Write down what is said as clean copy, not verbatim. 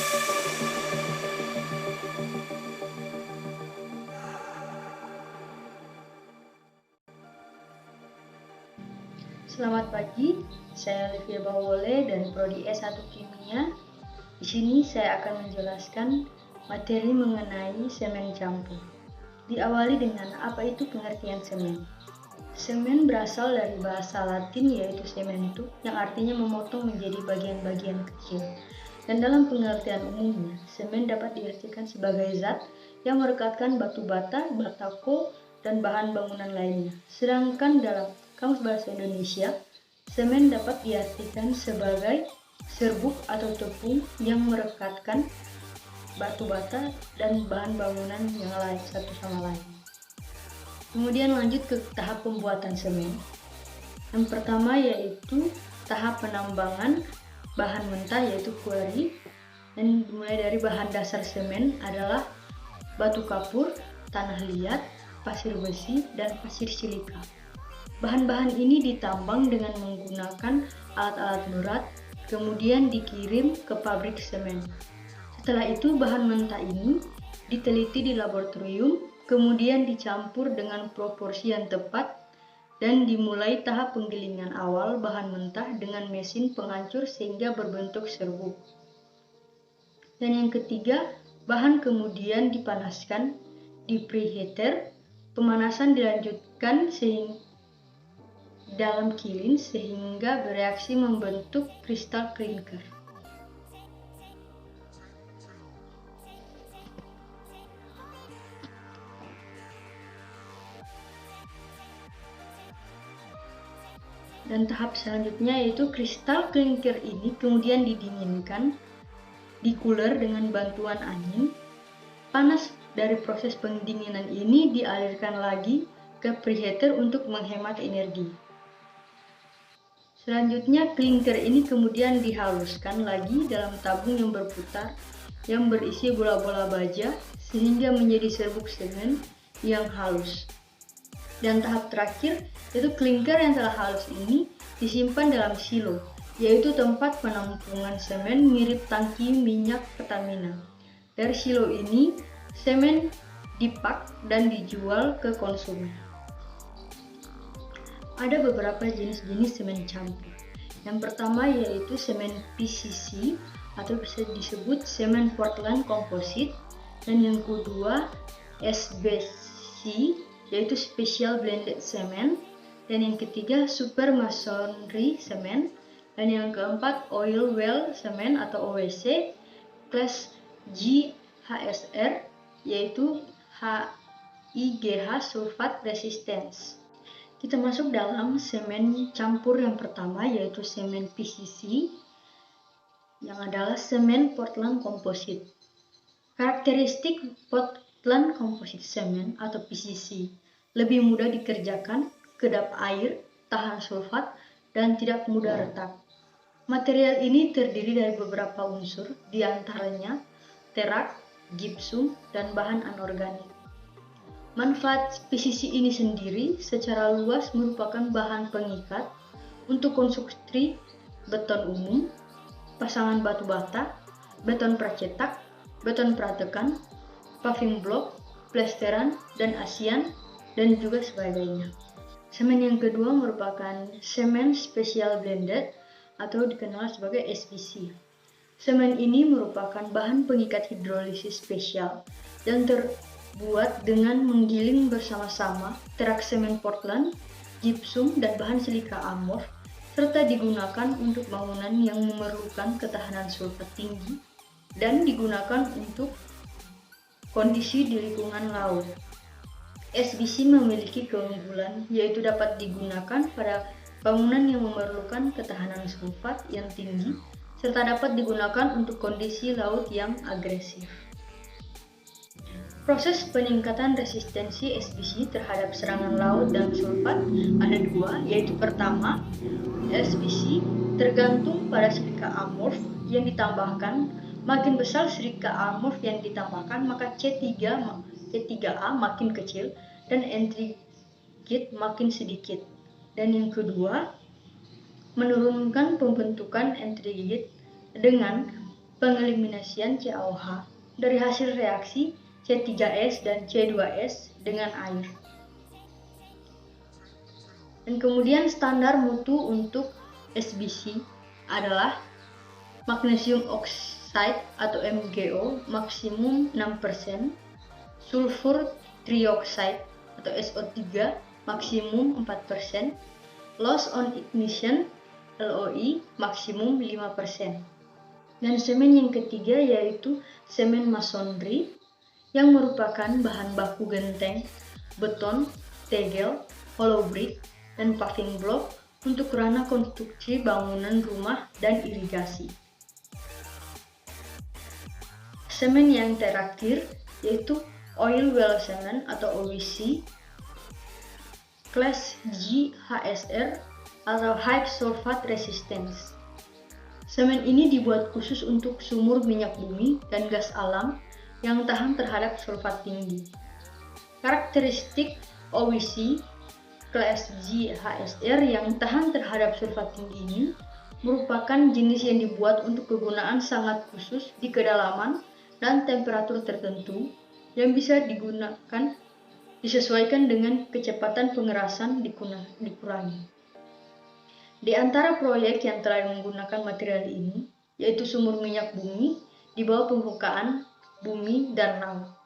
Selamat pagi, saya Olivia Bawole dari Prodi S1 Kimia. Di sini saya akan menjelaskan materi mengenai semen campur. Diawali dengan apa itu pengertian semen. Semen berasal dari bahasa Latin yaitu sementum yang artinya memotong menjadi bagian-bagian kecil. Dan dalam pengertian umumnya, semen dapat diartikan sebagai zat yang merekatkan batu bata, batako, dan bahan bangunan lainnya. Sedangkan dalam Kamus Bahasa Indonesia, semen dapat diartikan sebagai serbuk atau tepung yang merekatkan batu bata dan bahan bangunan yang lain satu sama lain. Kemudian lanjut ke tahap pembuatan semen. Yang pertama yaitu tahap penambangan bahan mentah yaitu quarry, dan dimulai dari bahan dasar semen adalah batu kapur, tanah liat, pasir besi, dan pasir silika. Bahan-bahan ini ditambang dengan menggunakan alat-alat berat, kemudian dikirim ke pabrik semen. Setelah itu bahan mentah ini diteliti di laboratorium, kemudian dicampur dengan proporsi yang tepat, dan dimulai tahap penggilingan awal bahan mentah dengan mesin penghancur sehingga berbentuk serbuk. Dan yang ketiga, bahan kemudian dipanaskan di preheater. Pemanasan dilanjutkan dalam kilin sehingga bereaksi membentuk kristal klinker. Dan tahap selanjutnya yaitu kristal klinker ini kemudian didinginkan di cooler dengan bantuan angin. Panas dari proses pendinginan ini dialirkan lagi ke preheater untuk menghemat energi. Selanjutnya klinker ini kemudian dihaluskan lagi dalam tabung yang berputar yang berisi bola-bola baja sehingga menjadi serbuk semen yang halus. Dan tahap terakhir yaitu klinker yang telah halus ini disimpan dalam silo, yaitu tempat penampungan semen mirip tangki minyak Pertamina. Dari silo ini semen dipak dan dijual ke konsumen. Ada beberapa jenis-jenis semen campur. Yang pertama yaitu semen PCC atau bisa disebut semen Portland Composite, dan yang kedua SBC yaitu Special Blended Cement, dan yang ketiga Super Masonry Cement, dan yang keempat Oil Well Cement atau OWC kelas GHSR yaitu HIGH Sulfate Resistance. Kita masuk dalam semen campur yang pertama yaitu semen PCC yang adalah semen Portland Composite. Karakteristik Portland Composite Cement atau PCC lebih mudah dikerjakan, kedap air, tahan sulfat, dan tidak mudah retak. Material ini terdiri dari beberapa unsur, diantaranya terak, gipsum, dan bahan anorganik. Manfaat PCC ini sendiri secara luas merupakan bahan pengikat untuk konstruksi beton umum, pasangan batu bata, beton pracetak, beton pratekan, paving block, plesteran, dan asian, dan juga sebagainya. Semen yang kedua merupakan semen special blended atau dikenal sebagai SBC. Semen ini merupakan bahan pengikat hidrolisis spesial dan terbuat dengan menggiling bersama-sama terak semen Portland, gipsum, dan bahan silika amorf, serta digunakan untuk bangunan yang memerlukan ketahanan sulfat tinggi dan digunakan untuk kondisi di lingkungan laut. SBC memiliki keunggulan yaitu dapat digunakan pada bangunan yang memerlukan ketahanan sulfat yang tinggi serta dapat digunakan untuk kondisi laut yang agresif. Proses peningkatan resistensi SBC terhadap serangan laut dan sulfat ada dua, yaitu pertama, SBC tergantung pada silika amorf yang ditambahkan. Makin besar silika amorf yang ditambahkan, maka C3A makin kecil dan entrigate makin sedikit. Dan yang kedua, menurunkan pembentukan entrigate dengan pengeliminasian CaOH dari hasil reaksi C3S dan C2S dengan air. Dan kemudian standar mutu untuk SBC adalah magnesium oxide atau MgO maksimum 6%, sulfur trioxide atau SO3 maksimum 4%, loss on ignition LOI maksimum 5%. Dan semen yang ketiga yaitu semen masonry yang merupakan bahan baku genteng, beton, tegel, hollow brick, dan paving block untuk ranah konstruksi bangunan rumah dan irigasi. Semen yang terakhir yaitu oil well cement atau OWC kelas GHSR atau High Sulfate Resistance. Semen ini dibuat khusus untuk sumur minyak bumi dan gas alam yang tahan terhadap sulfat tinggi. Karakteristik OWC kelas GHSR yang tahan terhadap sulfat tinggi ini merupakan jenis yang dibuat untuk kegunaan sangat khusus di kedalaman dan temperatur tertentu yang bisa disesuaikan dengan kecepatan pengerasan dikurangi. Di antara proyek yang telah menggunakan material ini, yaitu sumur minyak bumi di bawah permukaan bumi dan laut.